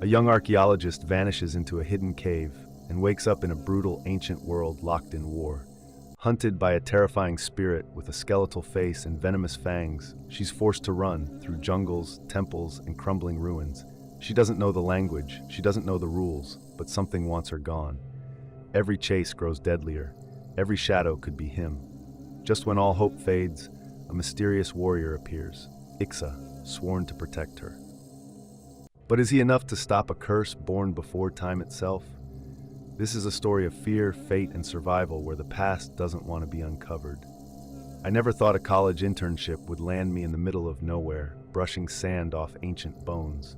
A young archaeologist vanishes into a hidden cave and wakes up in a brutal ancient world locked in war. Hunted by a terrifying spirit with a skeletal face and venomous fangs, she's forced to run through jungles, temples, and crumbling ruins. She doesn't know the language, she doesn't know the rules, but something wants her gone. Every chase grows deadlier. Every shadow could be him. Just when all hope fades, a mysterious warrior appears, Ixa, sworn to protect her. But is he enough to stop a curse born before time itself? This is a story of fear, fate, and survival where the past doesn't want to be uncovered. I never thought a college internship would land me in the middle of nowhere, brushing sand off ancient bones.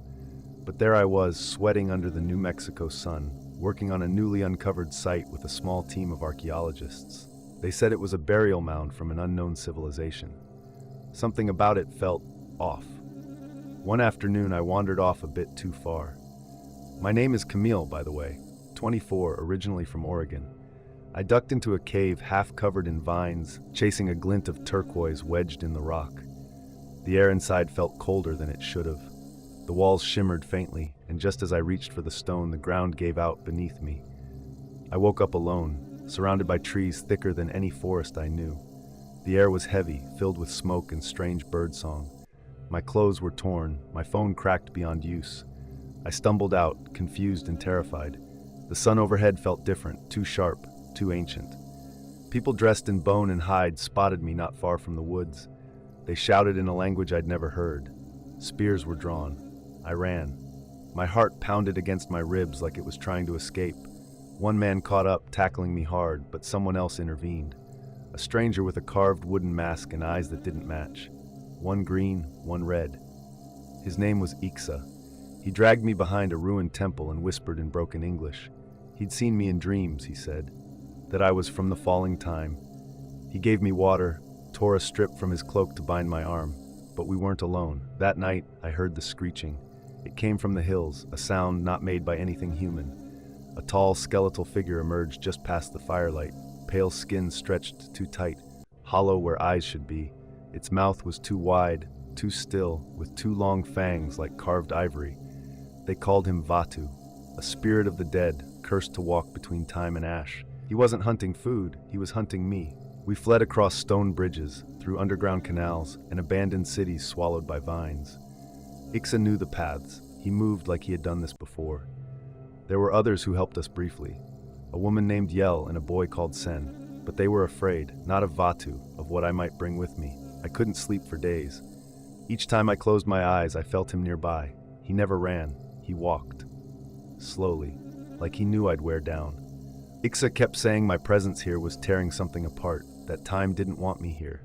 But there I was, sweating under the New Mexico sun, working on a newly uncovered site with a small team of archaeologists. They said it was a burial mound from an unknown civilization. Something about it felt off. One afternoon, I wandered off a bit too far. My name is Camille, by the way, 24, originally from Oregon. I ducked into a cave half covered in vines, chasing a glint of turquoise wedged in the rock. The air inside felt colder than it should have. The walls shimmered faintly, and just as I reached for the stone, the ground gave out beneath me. I woke up alone, surrounded by trees thicker than any forest I knew. The air was heavy, filled with smoke and strange birdsong. My clothes were torn, my phone cracked beyond use. I stumbled out, confused and terrified. The sun overhead felt different, too sharp, too ancient. People dressed in bone and hide spotted me not far from the woods. They shouted in a language I'd never heard. Spears were drawn. I ran. My heart pounded against my ribs like it was trying to escape. One man caught up, tackling me hard, but someone else intervened. A stranger with a carved wooden mask and eyes that didn't match. One green, one red. His name was Ixa. He dragged me behind a ruined temple and whispered in broken English. He'd seen me in dreams, he said, that I was from the falling time. He gave me water, tore a strip from his cloak to bind my arm, but we weren't alone. That night, I heard the screeching. It came from the hills, a sound not made by anything human. A tall, skeletal figure emerged just past the firelight, pale skin stretched too tight, hollow where eyes should be. Its mouth was too wide, too still, with two long fangs like carved ivory. They called him Vatu, a spirit of the dead, cursed to walk between time and ash. He wasn't hunting food, he was hunting me. We fled across stone bridges, through underground canals, and abandoned cities swallowed by vines. Ixa knew the paths. He moved like he had done this before. There were others who helped us briefly. A woman named Yel and a boy called Sen. But they were afraid, not of Vatu, of what I might bring with me. I couldn't sleep for days. Each time I closed my eyes, I felt him nearby. He never ran. He walked. Slowly, like he knew I'd wear down. Ixa kept saying my presence here was tearing something apart, that time didn't want me here.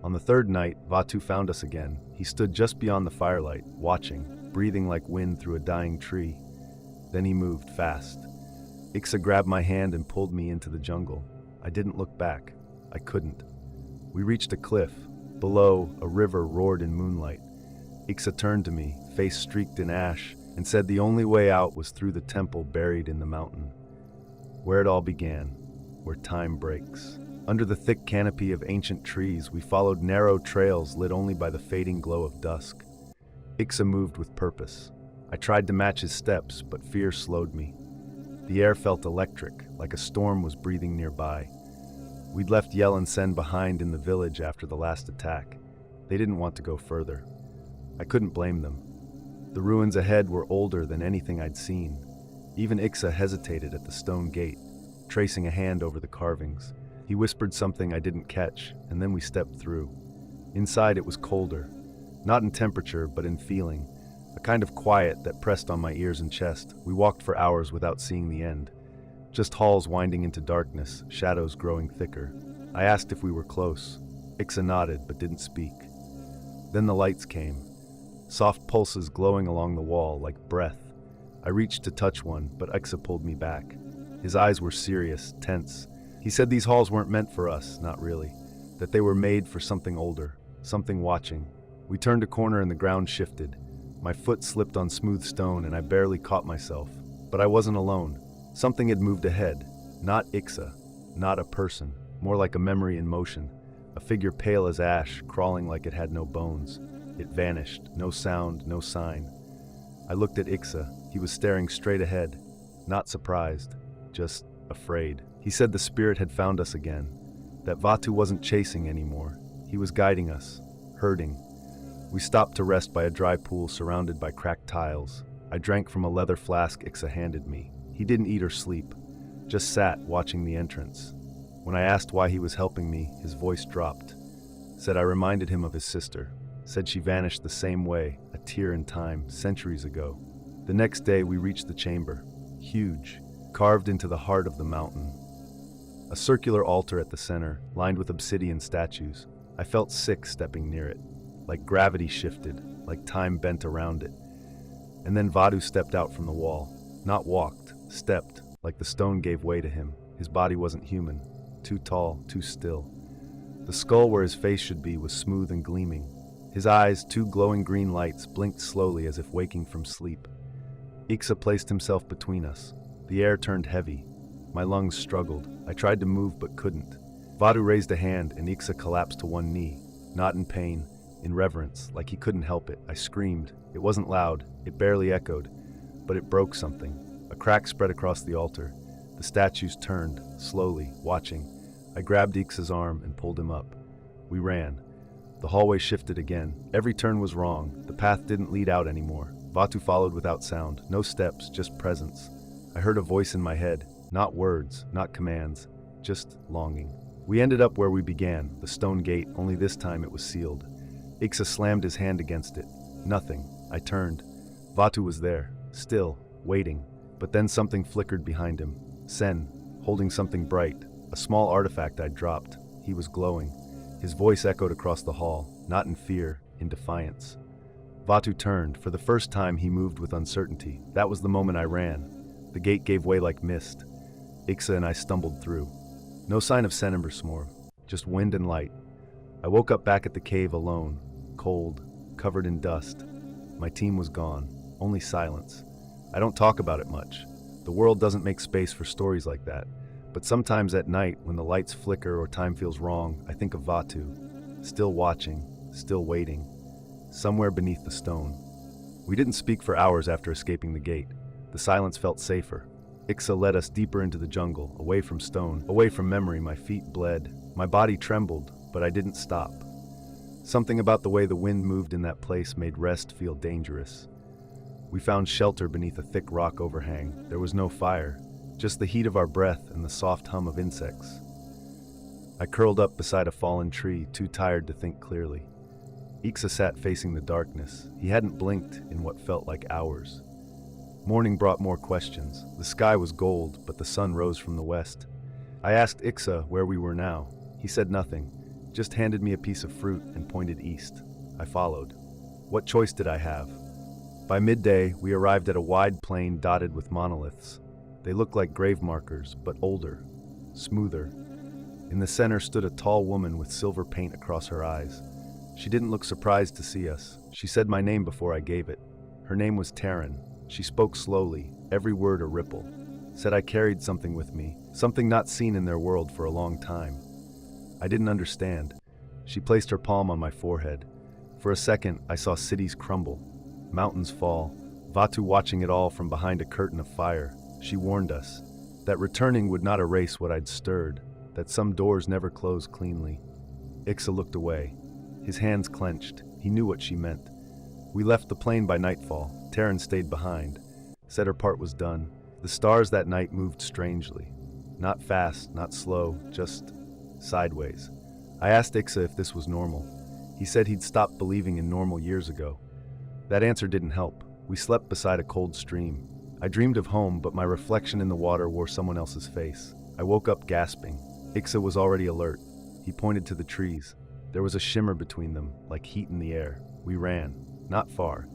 On the third night, Vatu found us again. He stood just beyond the firelight, watching, breathing like wind through a dying tree. Then he moved fast. Ixa grabbed my hand and pulled me into the jungle. I didn't look back. I couldn't. We reached a cliff. Below, a river roared in moonlight. Ixa turned to me, face streaked in ash, and said the only way out was through the temple buried in the mountain. Where it all began, where time breaks. Under the thick canopy of ancient trees, we followed narrow trails lit only by the fading glow of dusk. Ixa moved with purpose. I tried to match his steps, but fear slowed me. The air felt electric, like a storm was breathing nearby. We'd left Yel and Sen behind in the village after the last attack. They didn't want to go further. I couldn't blame them. The ruins ahead were older than anything I'd seen. Even Ixa hesitated at the stone gate, tracing a hand over the carvings. He whispered something I didn't catch, and then we stepped through. Inside it was colder, not in temperature, but in feeling, a kind of quiet that pressed on my ears and chest. We walked for hours without seeing the end. Just halls winding into darkness, shadows growing thicker. I asked if we were close. Ixa nodded, but didn't speak. Then the lights came, soft pulses glowing along the wall like breath. I reached to touch one, but Ixa pulled me back. His eyes were serious, tense. He said these halls weren't meant for us, not really. That they were made for something older, something watching. We turned a corner and the ground shifted. My foot slipped on smooth stone and I barely caught myself. But I wasn't alone. Something had moved ahead. Not Ixa, not a person, more like a memory in motion. A figure pale as ash, crawling like it had no bones. It vanished, no sound, no sign. I looked at Ixa. He was staring straight ahead, not surprised, just afraid. He said the spirit had found us again, that Vatu wasn't chasing anymore. He was guiding us, herding. We stopped to rest by a dry pool surrounded by cracked tiles. I drank from a leather flask Ixa handed me. He didn't eat or sleep, just sat watching the entrance. When I asked why he was helping me, his voice dropped. Said I reminded him of his sister. Said she vanished the same way, a tear in time, centuries ago. The next day we reached the chamber, huge, carved into the heart of the mountain. A circular altar at the center, lined with obsidian statues. I felt sick stepping near it, like gravity shifted, like time bent around it. And then Vadu stepped out from the wall. Not walked, stepped, like the stone gave way to him. His body wasn't human, too tall, too still. The skull where his face should be was smooth and gleaming. His eyes, two glowing green lights, blinked slowly as if waking from sleep. Ixa placed himself between us. The air turned heavy. My lungs struggled. I tried to move but couldn't. Vadu raised a hand and Ixa collapsed to one knee, not in pain, in reverence, like he couldn't help it. I screamed. It wasn't loud, it barely echoed, but it broke something. A crack spread across the altar. The statues turned, slowly, watching. I grabbed Ixa's arm and pulled him up. We ran. The hallway shifted again. Every turn was wrong. The path didn't lead out anymore. Vatu followed without sound. No steps, just presence. I heard a voice in my head. Not words, not commands, just longing. We ended up where we began, the stone gate, only this time it was sealed. Ixa slammed his hand against it. Nothing. I turned. Vatu was there, still, waiting. But then something flickered behind him. Sen, holding something bright, a small artifact I'd dropped. He was glowing. His voice echoed across the hall, not in fear, in defiance. Vatu turned. For the first time he moved with uncertainty. That was the moment I ran. The gate gave way like mist. Ixa and I stumbled through. No sign of Senimbersmore, just wind and light. I woke up back at the cave alone, cold, covered in dust. My team was gone, only silence. I don't talk about it much. The world doesn't make space for stories like that. But sometimes at night, when the lights flicker or time feels wrong, I think of Vatu, still watching, still waiting, somewhere beneath the stone. We didn't speak for hours after escaping the gate. The silence felt safer. Ixa led us deeper into the jungle, away from stone, away from memory. My feet bled. My body trembled, but I didn't stop. Something about the way the wind moved in that place made rest feel dangerous. We found shelter beneath a thick rock overhang. There was no fire, just the heat of our breath and the soft hum of insects. I curled up beside a fallen tree, too tired to think clearly. Ixa sat facing the darkness. He hadn't blinked in what felt like hours. Morning brought more questions. The sky was gold, but the sun rose from the west. I asked Ixa where we were now. He said nothing, just handed me a piece of fruit and pointed east. I followed. What choice did I have? By midday, we arrived at a wide plain dotted with monoliths. They looked like grave markers, but older, smoother. In the center stood a tall woman with silver paint across her eyes. She didn't look surprised to see us. She said my name before I gave it. Her name was Taryn. She spoke slowly, every word a ripple. Said I carried something with me, something not seen in their world for a long time. I didn't understand. She placed her palm on my forehead. For a second, I saw cities crumble, mountains fall, Vatu watching it all from behind a curtain of fire. She warned us that returning would not erase what I'd stirred, that some doors never close cleanly. Ixa looked away. His hands clenched. He knew what she meant. We left the plain by nightfall. Taryn stayed behind, said her part was done. The stars that night moved strangely. Not fast, not slow, just sideways. I asked Ixa if this was normal. He said he'd stopped believing in normal years ago. That answer didn't help. We slept beside a cold stream. I dreamed of home, but my reflection in the water wore someone else's face. I woke up gasping. Ixa was already alert. He pointed to the trees. There was a shimmer between them, like heat in the air. We ran, not far,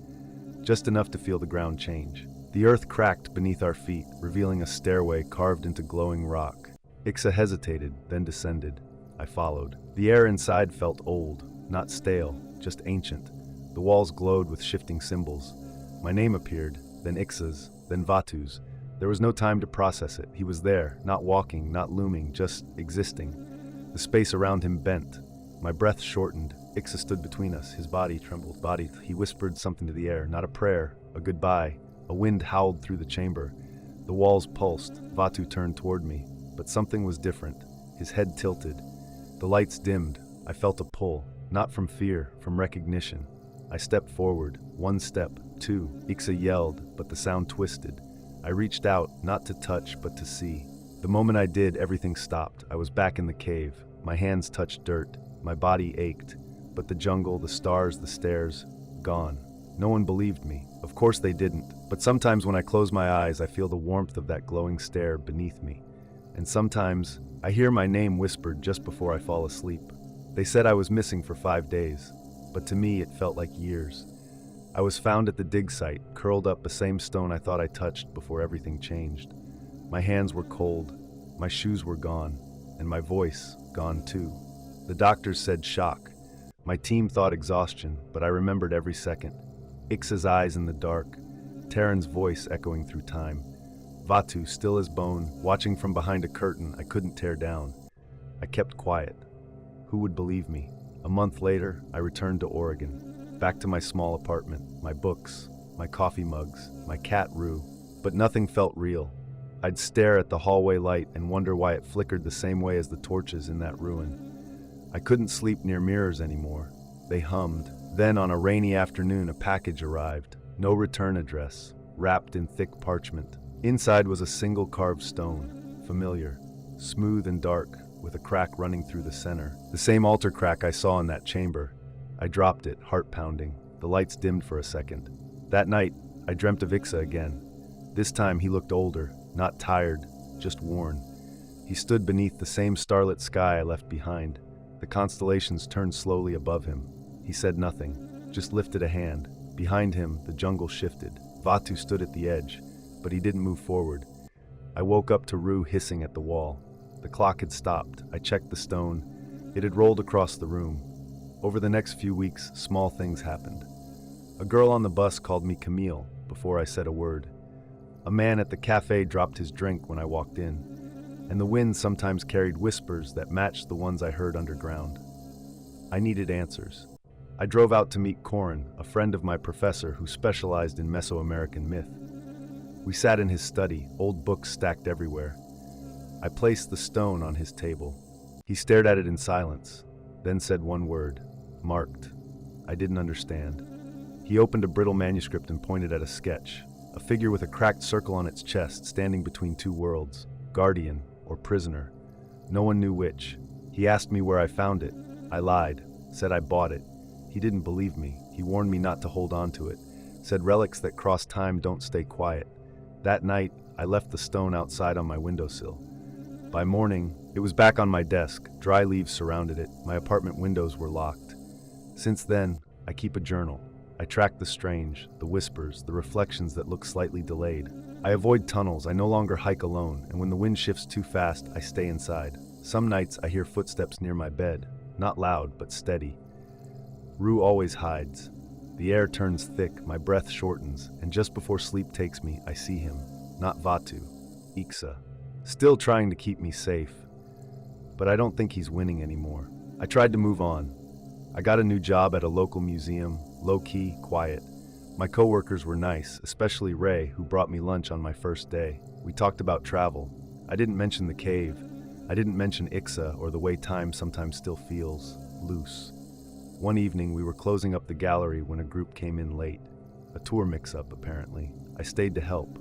just enough to feel the ground change. The earth cracked beneath our feet, revealing a stairway carved into glowing rock. Ixa hesitated, then descended. I followed. The air inside felt old, not stale, just ancient. The walls glowed with shifting symbols. My name appeared, then Ixa's, then Vatu's. There was no time to process it. He was there, not walking, not looming, just existing. The space around him bent. My breath shortened. Ixa stood between us. His body trembled. He whispered something to the air, not a prayer, a goodbye, A wind howled through the chamber. The walls pulsed. Vatu turned toward me, but something was different. His head tilted. The lights dimmed. I felt a pull, not from fear, from recognition. I stepped forward. 1 step, 2. Ixa yelled, but the sound twisted. I reached out, not to touch, but to see. The moment I did, everything stopped. I was back in the cave. My hands touched dirt. My body ached. But the jungle, the stars, the stairs, gone. No one believed me. Of course they didn't. But sometimes when I close my eyes, I feel the warmth of that glowing stare beneath me. And sometimes, I hear my name whispered just before I fall asleep. They said I was missing for 5 days. But to me, it felt like years. I was found at the dig site, curled up the same stone I thought I touched before everything changed. My hands were cold, my shoes were gone, and my voice gone too. The doctors said shock. My team thought exhaustion, but I remembered every second. Ixa's eyes in the dark, Terran's voice echoing through time. Vatu, still as bone, watching from behind a curtain I couldn't tear down. I kept quiet. Who would believe me? A month later, I returned to Oregon, back to my small apartment, my books, my coffee mugs, my cat Rue, but nothing felt real. I'd stare at the hallway light and wonder why it flickered the same way as the torches in that ruin. I couldn't sleep near mirrors anymore. They hummed. Then on a rainy afternoon, a package arrived. No return address, wrapped in thick parchment. Inside was a single carved stone, familiar, smooth and dark, with a crack running through the center. The same altar crack I saw in that chamber. I dropped it, heart pounding. The lights dimmed for a second. That night, I dreamt of Ixa again. This time he looked older, not tired, just worn. He stood beneath the same starlit sky I left behind. The constellations turned slowly above him. He said nothing, just lifted a hand. Behind him, the jungle shifted. Vatu stood at the edge, but he didn't move forward. I woke up to Rue hissing at the wall. The clock had stopped. I checked the stone. It had rolled across the room. Over the next few weeks, small things happened. A girl on the bus called me Camille before I said a word. A man at the cafe dropped his drink when I walked in, and the wind sometimes carried whispers that matched the ones I heard underground. I needed answers. I drove out to meet Corin, a friend of my professor who specialized in Mesoamerican myth. We sat in his study, old books stacked everywhere. I placed the stone on his table. He stared at it in silence, then said one word, marked. I didn't understand. He opened a brittle manuscript and pointed at a sketch, a figure with a cracked circle on its chest standing between 2 worlds, guardian or prisoner. No one knew which. He asked me where I found it. I lied, said I bought it. He didn't believe me. He warned me not to hold on to it, said relics that cross time don't stay quiet. That night, I left the stone outside on my windowsill. By morning, it was back on my desk. Dry leaves surrounded it. My apartment windows were locked. Since then, I keep a journal. I track the strange, the whispers, the reflections that look slightly delayed. I avoid tunnels. I no longer hike alone, and when the wind shifts too fast, I stay inside. Some nights, I hear footsteps near my bed. Not loud, but steady. Rue always hides. The air turns thick, my breath shortens, and just before sleep takes me, I see him. Not Vatu, Ixa. Still trying to keep me safe. But I don't think he's winning anymore. I tried to move on. I got a new job at a local museum, low-key, quiet. My coworkers were nice, especially Ray, who brought me lunch on my first day. We talked about travel. I didn't mention the cave. I didn't mention Ixa or the way time sometimes still feels loose. One evening, we were closing up the gallery when a group came in late. A tour mix-up, apparently. I stayed to help.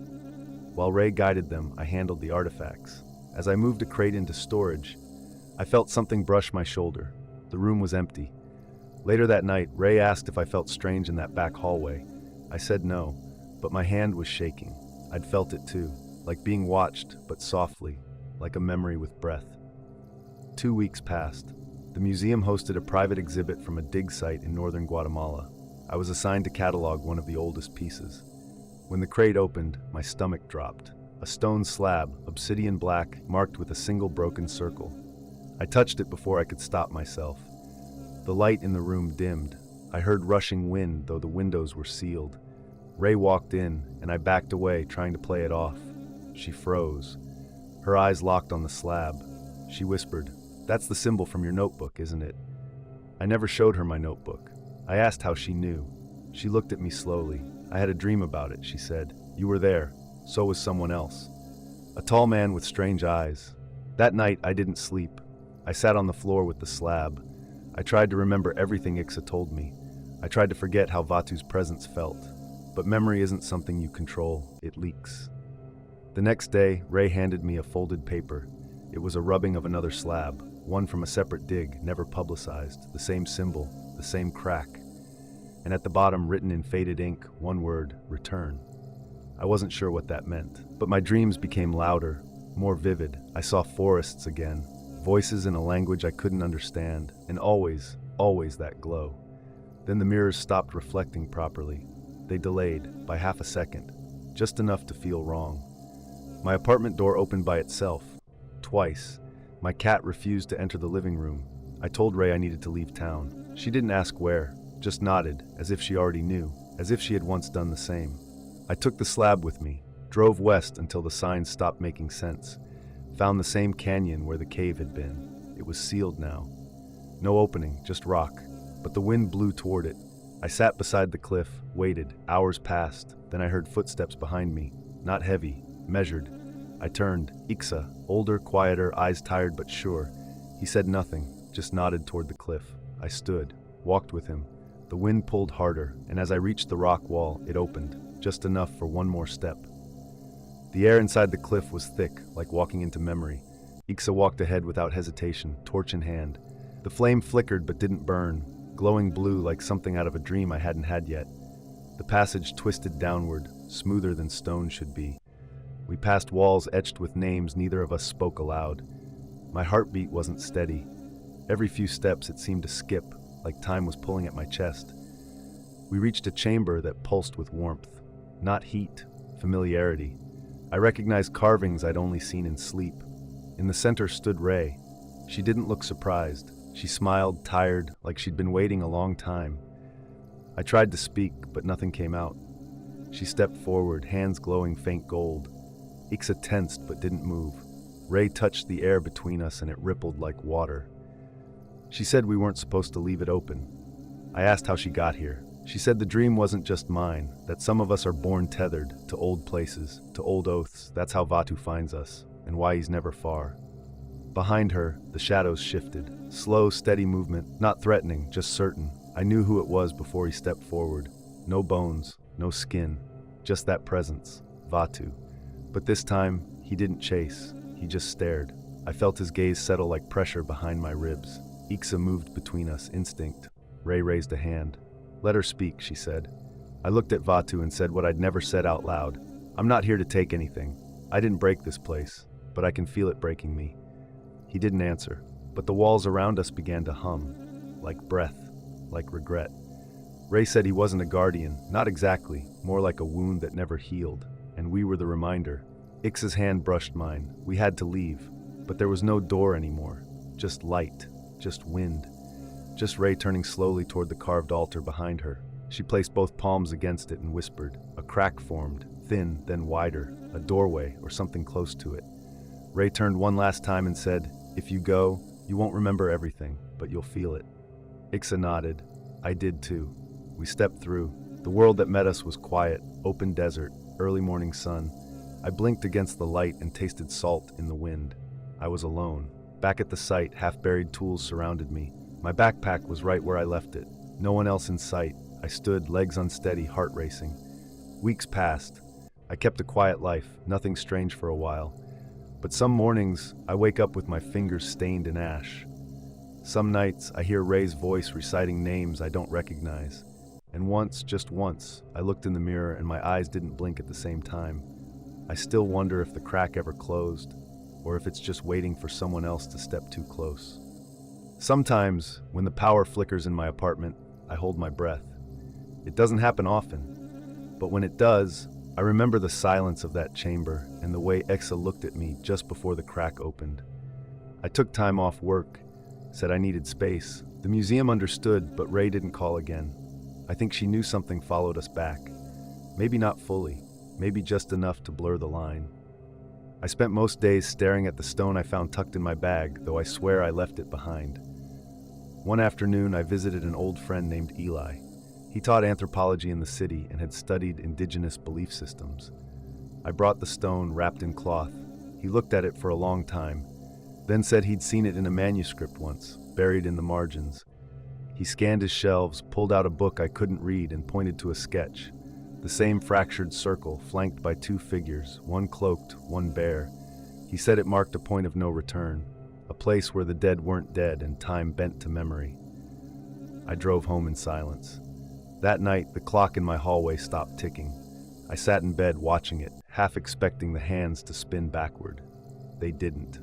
While Ray guided them, I handled the artifacts. As I moved a crate into storage, I felt something brush my shoulder. The room was empty. Later that night, Ray asked if I felt strange in that back hallway. I said no, but my hand was shaking. I'd felt it too, like being watched, but softly, like a memory with breath. 2 weeks passed. The museum hosted a private exhibit from a dig site in northern Guatemala. I was assigned to catalog one of the oldest pieces. When the crate opened, my stomach dropped. A stone slab, obsidian black, marked with a single broken circle. I touched it before I could stop myself. The light in the room dimmed. I heard rushing wind, though the windows were sealed. Ray walked in, and I backed away, trying to play it off. She froze. Her eyes locked on the slab. She whispered, "That's the symbol from your notebook, isn't it?" I never showed her my notebook. I asked how she knew. She looked at me slowly. "I had a dream about it," she said. You were there. So was someone else. A tall man with strange eyes. That night, I didn't sleep. I sat on the floor with the slab. I tried to remember everything Ixa told me. I tried to forget how Vatu's presence felt. But memory isn't something you control, it leaks. The next day, Ray handed me a folded paper. It was a rubbing of another slab, one from a separate dig, never publicized, the same symbol, the same crack. And at the bottom, written in faded ink, one word, return. I wasn't sure what that meant, but my dreams became louder, more vivid. I saw forests again, voices in a language I couldn't understand, and always that glow. Then the mirrors stopped reflecting properly. They delayed, by half a second, just enough to feel wrong. My apartment door opened by itself, twice. My cat refused to enter the living room. I told Ray I needed to leave town. She didn't ask where, just nodded, as if she already knew, as if she had once done the same. I took the slab with me, drove west until the signs stopped making sense, found the same canyon where the cave had been. It was sealed now. No opening, just rock, but the wind blew toward it. I sat beside the cliff, waited. Hours passed, then I heard footsteps behind me, not heavy, measured. I turned. Ixa, older, quieter, eyes tired but sure. He said nothing, just nodded toward the cliff. I stood, walked with him. The wind pulled harder, and as I reached the rock wall, it opened, just enough for one more step. The air inside the cliff was thick, like walking into memory. Ixa walked ahead without hesitation, torch in hand. The flame flickered but didn't burn, glowing blue like something out of a dream I hadn't had yet. The passage twisted downward, smoother than stone should be. We passed walls etched with names neither of us spoke aloud. My heartbeat wasn't steady. Every few steps it seemed to skip, like time was pulling at my chest. We reached a chamber that pulsed with warmth. Not heat, familiarity. I recognized carvings I'd only seen in sleep. In the center stood Ray. She didn't look surprised. She smiled, tired, like she'd been waiting a long time. I tried to speak, but nothing came out. She stepped forward, hands glowing faint gold. Ixa tensed but didn't move. Ray touched the air between us and it rippled like water. She said we weren't supposed to leave it open. I asked how she got here. She said the dream wasn't just mine, that some of us are born tethered to old places, to old oaths. That's how Vatu finds us, and why he's never far. Behind her, the shadows shifted. Slow, steady movement, not threatening, just certain. I knew who it was before he stepped forward. No bones, no skin, just that presence, Vatu. But this time, he didn't chase, he just stared. I felt his gaze settle like pressure behind my ribs. Ixa moved between us, instinct. Ray raised a hand. Let her speak, she said. I looked at Vatu and said what I'd never said out loud. I'm not here to take anything. I didn't break this place, but I can feel it breaking me. He didn't answer, but the walls around us began to hum, like breath, like regret. Ray said he wasn't a guardian, not exactly, more like a wound that never healed, and we were the reminder. Ixa's hand brushed mine. We had to leave, but there was no door anymore, just light, just wind. Just Ray turning slowly toward the carved altar behind her. She placed both palms against it and whispered. A crack formed, thin, then wider, a doorway or something close to it. Ray turned one last time and said, "If you go, you won't remember everything, but you'll feel it." Ixa nodded. I did too. We stepped through. The world that met us was quiet, open desert, early morning sun. I blinked against the light and tasted salt in the wind. I was alone. Back at the site, half-buried tools surrounded me. My backpack was right where I left it. No one else in sight. I stood, legs unsteady, heart racing. Weeks passed. I kept a quiet life, nothing strange for a while. But some mornings, I wake up with my fingers stained in ash. Some nights, I hear Ray's voice reciting names I don't recognize. And once, just once, I looked in the mirror and my eyes didn't blink at the same time. I still wonder if the crack ever closed, or if it's just waiting for someone else to step too close. Sometimes, when the power flickers in my apartment, I hold my breath. It doesn't happen often, but when it does, I remember the silence of that chamber and the way Ixa looked at me just before the crack opened. I took time off work, said I needed space. The museum understood, but Ray didn't call again. I think she knew something followed us back. Maybe not fully, maybe just enough to blur the line. I spent most days staring at the stone I found tucked in my bag, though I swear I left it behind. One afternoon, I visited an old friend named Eli. He taught anthropology in the city and had studied indigenous belief systems. I brought the stone wrapped in cloth. He looked at it for a long time, then said he'd seen it in a manuscript once, buried in the margins. He scanned his shelves, pulled out a book I couldn't read, and pointed to a sketch. The same fractured circle, flanked by two figures, one cloaked, one bare. He said it marked a point of no return, a place where the dead weren't dead and time bent to memory. I drove home in silence. That night, the clock in my hallway stopped ticking. I sat in bed watching it, half expecting the hands to spin backward. They didn't.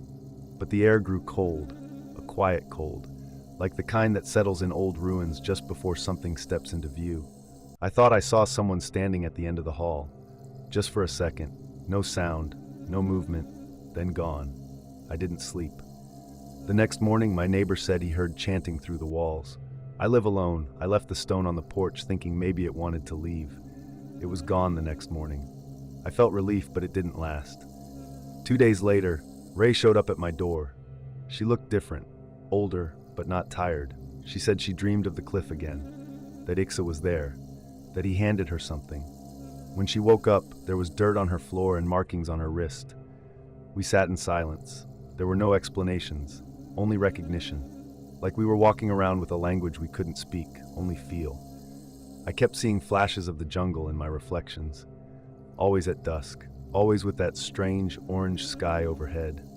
But the air grew cold, a quiet cold, like the kind that settles in old ruins just before something steps into view. I thought I saw someone standing at the end of the hall. Just for a second, no sound, no movement, then gone. I didn't sleep. The next morning, my neighbor said he heard chanting through the walls. I live alone. I left the stone on the porch thinking maybe it wanted to leave. It was gone the next morning. I felt relief, but it didn't last. 2 days later, Ray showed up at my door. She looked different, older, but not tired. She said she dreamed of the cliff again, that Ixa was there, that he handed her something. When she woke up, there was dirt on her floor and markings on her wrist. We sat in silence. There were no explanations, only recognition. Like we were walking around with a language we couldn't speak, only feel. I kept seeing flashes of the jungle in my reflections, always at dusk, always with that strange orange sky overhead.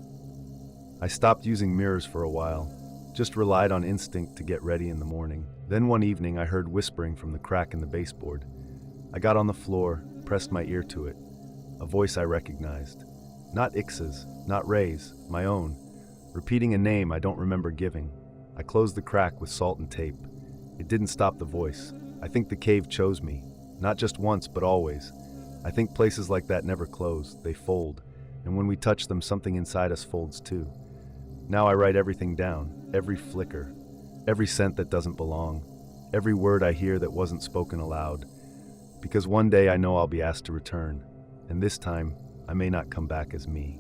I stopped using mirrors for a while, just relied on instinct to get ready in the morning. Then one evening I heard whispering from the crack in the baseboard. I got on the floor, pressed my ear to it. A voice I recognized. Not Ixa's, not Ray's, my own, repeating a name I don't remember giving. I closed the crack with salt and tape. It didn't stop the voice. I think the cave chose me, not just once, but always. I think places like that never close, they fold, and when we touch them, something inside us folds too. Now I write everything down, every flicker, every scent that doesn't belong, every word I hear that wasn't spoken aloud, because one day I know I'll be asked to return, and this time I may not come back as me.